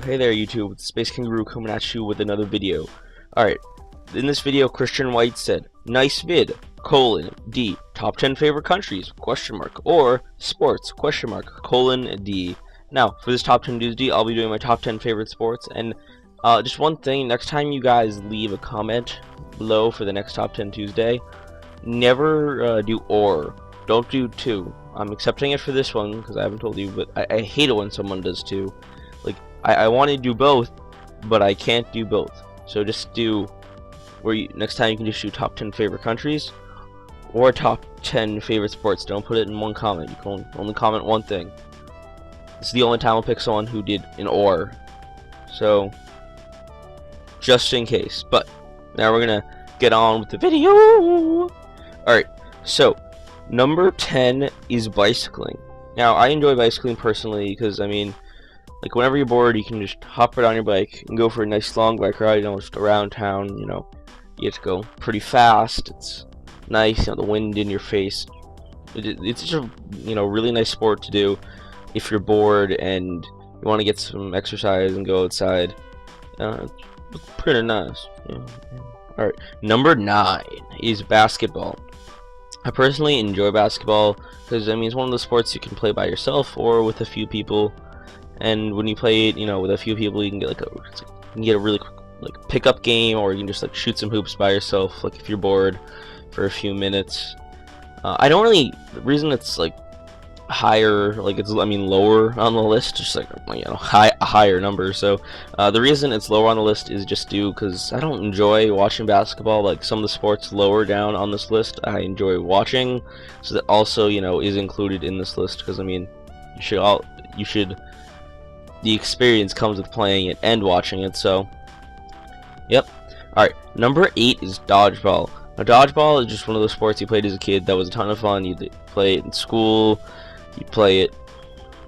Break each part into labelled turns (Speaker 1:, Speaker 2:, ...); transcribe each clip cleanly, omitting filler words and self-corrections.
Speaker 1: Hey there YouTube, it's Space Kangaroo coming at you with another video. Alright, in this video Christian White said, nice vid, D, top 10 favorite countries, or sports, D. Now, for this top 10 Tuesday, I'll be doing my top 10 favorite sports, and just one thing, next time you guys leave a comment below for the next top 10 Tuesday, never do or, don't do two. I'm accepting it for this one, because I haven't told you, but I hate it when someone does two. Like, I want to do both, but I can't do both. So just do, where you, next time you can just do top 10 favorite countries, or top 10 favorite sports. Don't put it in one comment. You can only comment one thing. This is the only time I'll pick someone who did an or. So, just in case. But, now we're gonna get on with the video. Alright, so, number 10 is bicycling. Now, I enjoy bicycling personally because, I mean, like, whenever you're bored, you can just hop right on your bike and go for a nice long bike ride, you know, just around town, you know. You get to go pretty fast. It's nice, you know, the wind in your face. It's just a, you know, really nice sport to do if you're bored and you want to get some exercise and go outside. It's pretty nice. Yeah. Alright, number 9 is basketball. I personally enjoy basketball because, I mean, it's one of the sports you can play by yourself or with a few people. And when you play it, you know, with a few people, you can get a really quick, like, pickup game, or you can just like shoot some hoops by yourself, like if you're bored for a few minutes. I don't really, the reason it's like higher, like it's, I mean, lower on the list, just like, you know, a higher number. So the reason it's lower on the list is just due because I don't enjoy watching basketball. Like some of the sports lower down on this list, I enjoy watching, so that also, you know, is included in this list. Because I mean, you should. The experience comes with playing it and watching it, so yep. Alright, number 8 is dodgeball. Now, dodgeball is just one of those sports you played as a kid that was a ton of fun. You play it in school, you play it,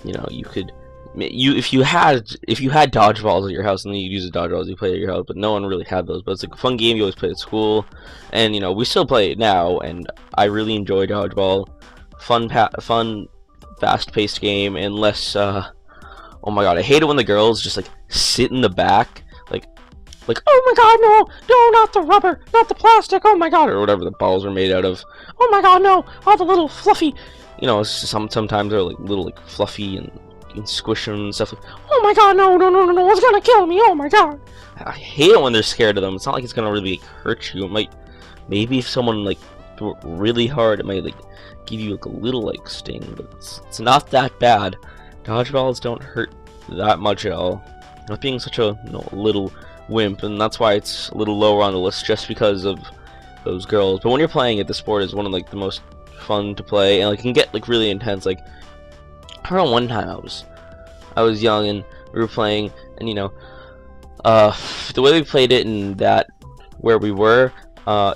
Speaker 1: you know, if you had dodgeballs at your house, and then you use the dodgeballs you play at your house, but no one really had those. But it's like a fun game you always play at school, and you know, we still play it now, and I really enjoy dodgeball. Fun, fast-paced game, and less oh my god, I hate it when the girls just like sit in the back, like oh my god, no, not the rubber, not the plastic, oh my god, or whatever the balls are made out of. Oh my god, no, all the little fluffy, you know, sometimes they're like little like fluffy and you can squish them and stuff. Like, oh my god, no, it's gonna kill me, oh my god. I hate it when they're scared of them. It's not like it's gonna really hurt you. It might, maybe if someone like threw it really hard, it might like give you like a little like sting, but it's not that bad. Dodgeballs don't hurt that much at all. Not being such a, you know, little wimp, and that's why it's a little lower on the list, just because of those girls. But when you're playing it, the sport is one of like the most fun to play, and like it can get like really intense. Like I remember one time I was young and we were playing, and you know, the way we played it and that where we were,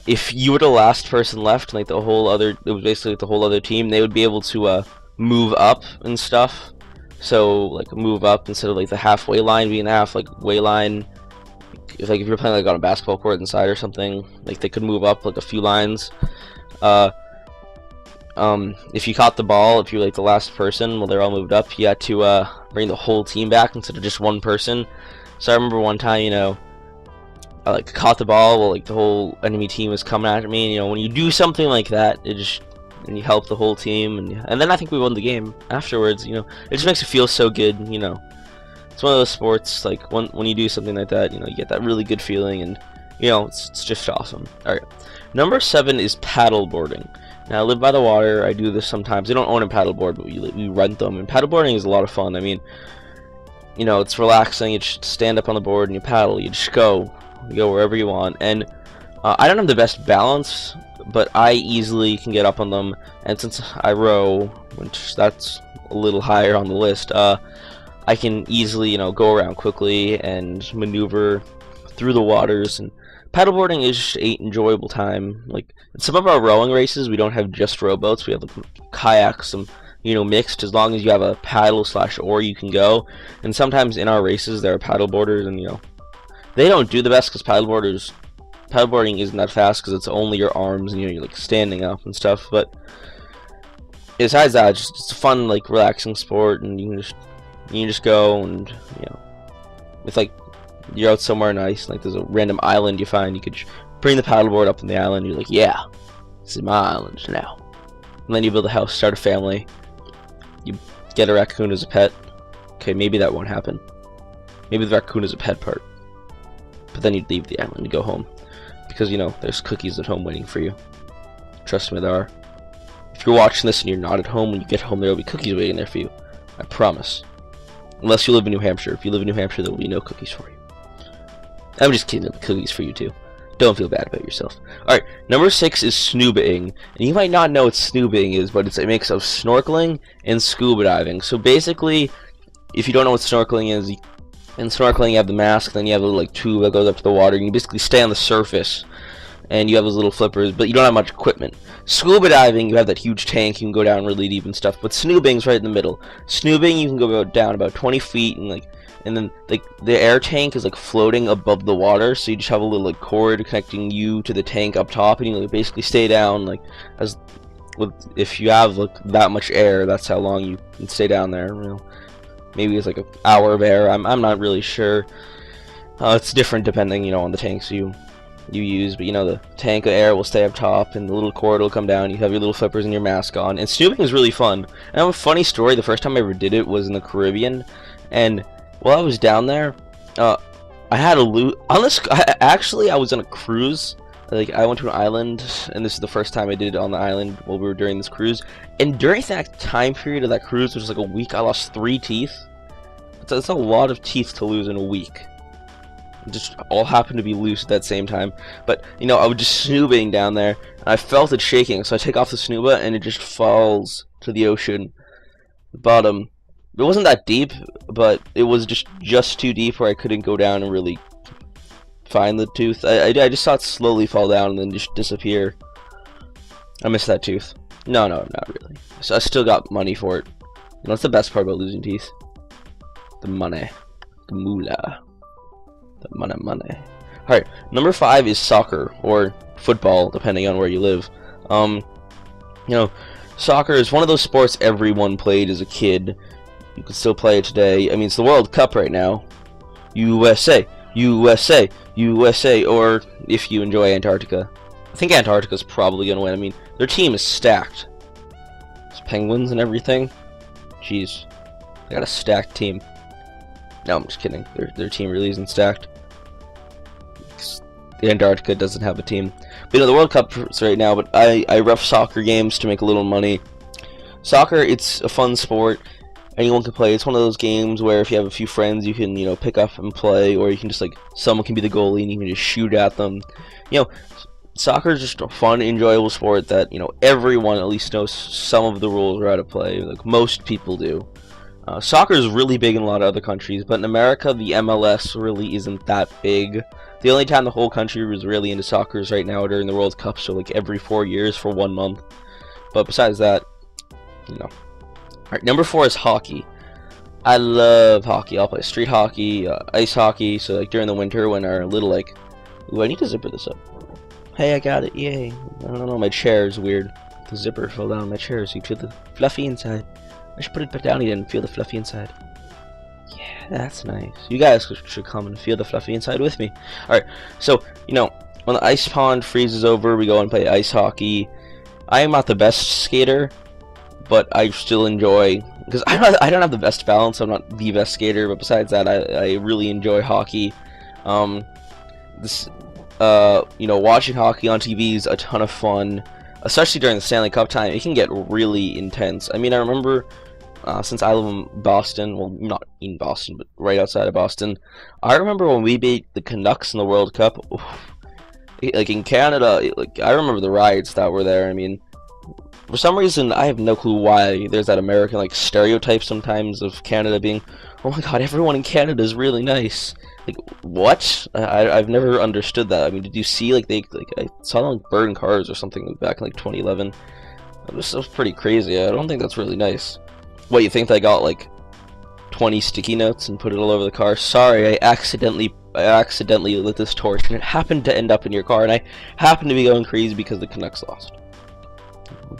Speaker 1: if you were the last person left, like the whole other, it was basically like the whole other team, they would be able to move up and stuff. So like move up instead of like the halfway line being the halfway line. If you're playing like on a basketball court inside or something, like they could move up like a few lines. If you caught the ball, if you're like the last person while they're all moved up, you had to bring the whole team back instead of just one person. So I remember one time, you know, I like caught the ball while like the whole enemy team was coming at me, and you know, when you do something like that, it just, and you help the whole team, and then I think we won the game afterwards. You know, it just makes you feel so good. You know, it's one of those sports, like when you do something like that, you know, you get that really good feeling, and you know, it's just awesome. Alright, number 7 is paddleboarding. Now, I live by the water. I do this sometimes. I don't own a paddleboard, but we rent them, and paddleboarding is a lot of fun. I mean, you know, it's relaxing. You just stand up on the board and you paddle. You just go wherever you want, and I don't have the best balance, but I easily can get up on them, and since I row, which that's a little higher on the list, I can easily, you know, go around quickly and maneuver through the waters. And paddleboarding is just an enjoyable time. Like in some of our rowing races, we don't have just rowboats. We have like kayaks, you know, mixed. As long as you have a paddle / oar, you can go. And sometimes in our races, there are paddleboarders, and you know, they don't do the best because paddleboarding isn't that fast because it's only your arms and you're like standing up and stuff. But besides that, it's a fun, like, relaxing sport, and you can just go and, you know, With like, you're out somewhere nice, like there's a random island you find, you could bring the paddleboard up on the island, you're like, yeah, this is my island now. And then you build a house, start a family, you get a raccoon as a pet. Okay, maybe that won't happen. Maybe the raccoon is a pet part. But then you'd leave the island and go home. Because, you know, there's cookies at home waiting for you. Trust me, there are. If you're watching this and you're not at home, when you get home, there will be cookies waiting there for you. I promise. Unless you live in New Hampshire. If you live in New Hampshire, there will be no cookies for you. I'm just kidding, there'll be cookies for you too. Don't feel bad about yourself. Alright, number 6 is snooping. And you might not know what snooping is, but it's a mix of snorkeling and scuba diving. So basically, if you don't know what snorkeling is, in snorkeling you have the mask, then you have a little like tube that goes up to the water, and you basically stay on the surface. And you have those little flippers, but you don't have much equipment. Scuba diving, you have that huge tank, you can go down really deep and stuff. But snooping's right in the middle. Snooping, you can go down about 20 feet, and then like the air tank is like floating above the water, so you just have a little like cord connecting you to the tank up top, and you like, basically stay down like if you have like that much air, that's how long you can stay down there. You know, maybe it's like an hour of air. I'm not really sure. It's different depending, you know, on the tanks you use, but you know, the tank of air will stay up top and the little cord will come down. You have your little flippers and your mask on, and snooping is really fun. And I have a funny story. The first time I ever did it was in the Caribbean, and while I was down there, I had a actually I was on a cruise. Like, I went to an island, and this is the first time I did it on the island while we were during this cruise. And during that time period of that cruise, which was like a week, I lost 3 teeth. That's a lot of teeth to lose in a week. Just all happened to be loose at that same time. But you know, I was just snooping down there, and I felt it shaking. So I take off the snooba, and it just falls to the ocean bottom. It wasn't that deep, but it was just too deep where I couldn't go down and really find the tooth. I just saw it slowly fall down and then just disappear. I missed that tooth. No, not really. So I still got money for it. You know, that's the best part about losing teeth. The money, the moolah. Money. Alright, number 5 is soccer, or football, depending on where you live. You know, soccer is one of those sports everyone played as a kid. You can still play it today. I mean, it's the World Cup right now. USA, USA, USA, or if you enjoy Antarctica. I think Antarctica's probably gonna win. I mean, their team is stacked. There's penguins and everything. Jeez, they got a stacked team. No, I'm just kidding. Their team really isn't stacked. Antarctica doesn't have a team. But you know, the World Cup's right now, but I ref soccer games to make a little money. Soccer, it's a fun sport. Anyone can play. It's one of those games where if you have a few friends, you can, you know, pick up and play, or you can just like, someone can be the goalie and you can just shoot at them. You know, soccer is just a fun, enjoyable sport that, you know, everyone at least knows some of the rules or how to play. Like most people do. Soccer is really big in a lot of other countries, but in America, the MLS really isn't that big. The only time the whole country was really into soccer is right now during the World Cup, so like every 4 years for 1 month. But besides that, you know. Alright, number 4 is hockey. I love hockey. I'll play street hockey, ice hockey, so like during the winter when our little like... Ooh, I need to zipper this up. Hey, I got it, yay. I don't know, my chair is weird. The zipper fell down my chair, so you feel the fluffy inside. I should put it back down again and feel the fluffy inside. Yeah, that's nice. You guys should come and feel the fluffy inside with me. Alright, so, you know, when the ice pond freezes over, we go and play ice hockey. I am not the best skater, but I still enjoy, because I don't have the best balance, so I'm not the best skater, but besides that, I really enjoy hockey. You know, watching hockey on TV is a ton of fun, especially during the Stanley Cup time. It can get really intense. I mean, I remember, since I live in Boston, well, not in Boston, but right outside of Boston, I remember when we beat the Canucks in the World Cup. Like in Canada, like I remember the riots that were there. I mean, for some reason, I have no clue why there's that American like stereotype sometimes of Canada being, oh my god, everyone in Canada is really nice. Like, what? I've never understood that. I mean, did you see like I saw them like burn cars or something back in like 2011? This was pretty crazy. I don't think that's really nice. What, you think they got like 20 sticky notes and put it all over the car? Sorry, I accidentally lit this torch and it happened to end up in your car, and I happened to be going crazy because the Canucks lost.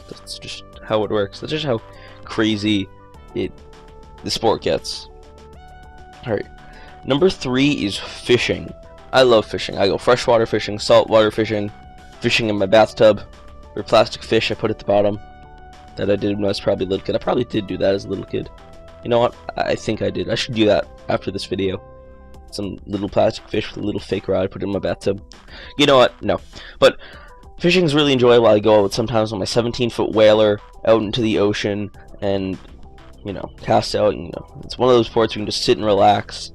Speaker 1: That's just how it works. That's just how crazy the sport gets. Alright. Number 3 is fishing. I love fishing. I go freshwater fishing, saltwater fishing, fishing in my bathtub, or plastic fish I put at the bottom. That I did when I was probably a little kid. I probably did do that as a little kid. You know what? I think I did. I should do that after this video. Some little plastic fish with a little fake rod, put it in my bathtub. You know what? No. But fishing is really enjoyable. I go out sometimes on my 17-foot whaler out into the ocean and, you know, cast out. And, you know, it's one of those sports where you can just sit and relax.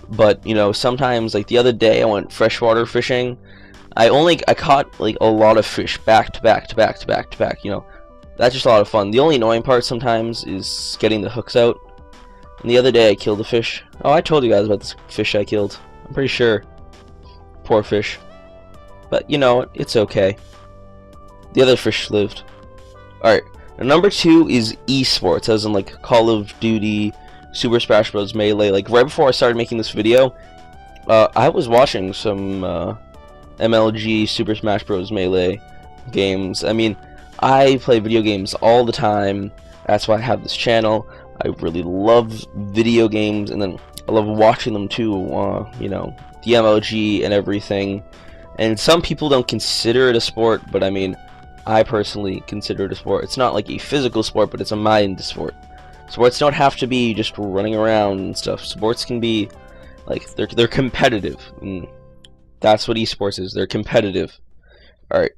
Speaker 1: But, you know, sometimes, like the other day, I went freshwater fishing. I caught like a lot of fish back to back to back to back to back. You know, that's just a lot of fun. The only annoying part sometimes is getting the hooks out. And the other day I killed a fish. Oh, I told you guys about this fish I killed. I'm pretty sure. Poor fish. But you know, it's okay. The other fish lived. Alright, number 2 is esports, as in like Call of Duty, Super Smash Bros. Melee. Like right before I started making this video, I was watching some MLG Super Smash Bros. Melee games. I mean, I play video games all the time. That's why I have this channel. I really love video games, and then I love watching them too. You know, the MLG and everything. And some people don't consider it a sport, but I mean, I personally consider it a sport. It's not like a physical sport, but it's a mind sport. Sports don't have to be just running around and stuff. Sports can be like they're competitive, and that's what esports is. They're competitive. All right,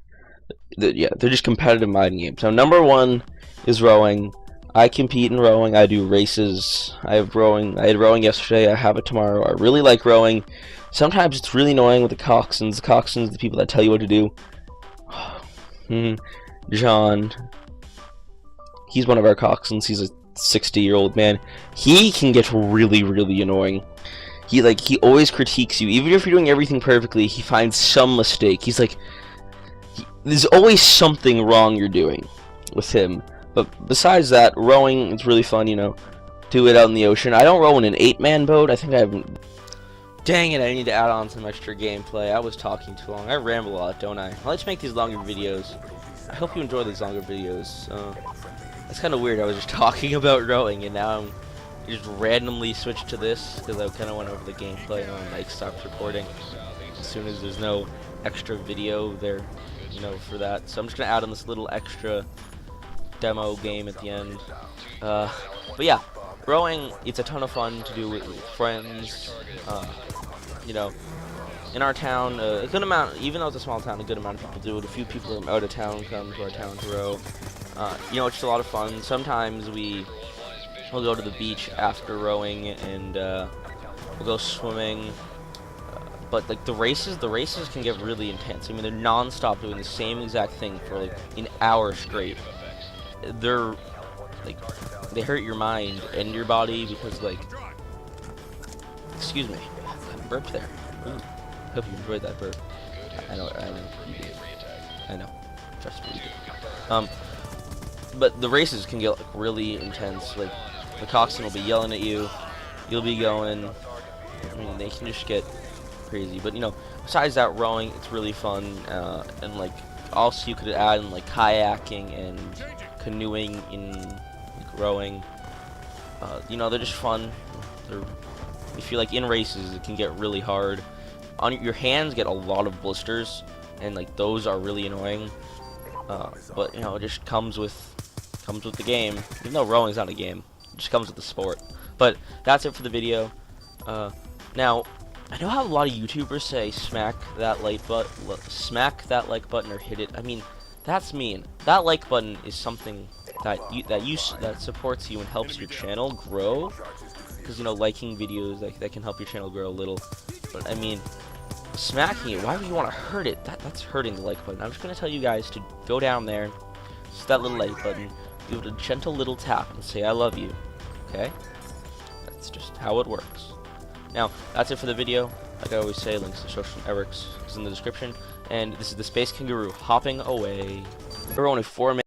Speaker 1: yeah, they're just competitive mind games. Now, number 1 is rowing. I compete in rowing. I do races. I had rowing yesterday. I have it tomorrow. I really like rowing. Sometimes it's really annoying with the coxswains. The coxswains, the people that tell you what to do. John, he's one of our coxswains. He's a 60-year-old man. He can get really, really annoying. He always critiques you, even if you're doing everything perfectly. He finds some mistake. He's like, there's always something wrong you're doing with him. But besides that, rowing is really fun, you know. Do it out in the ocean. I don't row in an 8-man boat. I think I haven't. Dang it, I need to add on some extra gameplay. I was talking too long. I ramble a lot, don't I? I like to make these longer videos. I hope you enjoy these longer videos. It's kind of weird. I was just talking about rowing, and now I'm just randomly switched to this because I kind of went over the gameplay and my mic stopped recording as soon as there's no extra video there, you know, for that. So I'm just gonna add on this little extra demo game at the end. But yeah, rowing, it's a ton of fun to do with friends. You know, in our town, a good amount, even though it's a small town, a good amount of people do it. A few people from out of town come to our town to row. You know, it's just a lot of fun. Sometimes we'll go to the beach after rowing, and we'll go swimming. But like the races can get really intense. I mean, they're non-stop doing the same exact thing for like an hour straight. They're like, they hurt your mind and your body because, like, excuse me, I burped there. Ooh, hope you enjoyed that burp. I know you did. I know, trust me, you did. But the races can get like really intense. Like the coxswain will be yelling at you, you'll be going. I mean, they can just get crazy. But you know, besides that, rowing, it's really fun, and like also you could add in like kayaking and canoeing in like rowing. You know, they're just fun. If you're like in races, it can get really hard. On your hands get a lot of blisters, and like those are really annoying. But you know, it just comes with the game. Even though rowing's not a game, it just comes with the sport. But that's it for the video. Now, I know how a lot of YouTubers say smack that like button or hit it. I mean, that's mean. That like button is something that supports you and helps your channel grow. Because, you know, liking videos that can help your channel grow a little. But I mean, smacking it, why would you want to hurt it? That's hurting the like button. I'm just gonna tell you guys to go down there, hit that little like button, give it a gentle little tap, and say I love you. Okay? That's just how it works. Now, that's it for the video. Like I always say, links to social networks is in the description. And this is the Space Kangaroo hopping away. We're only 4 minutes.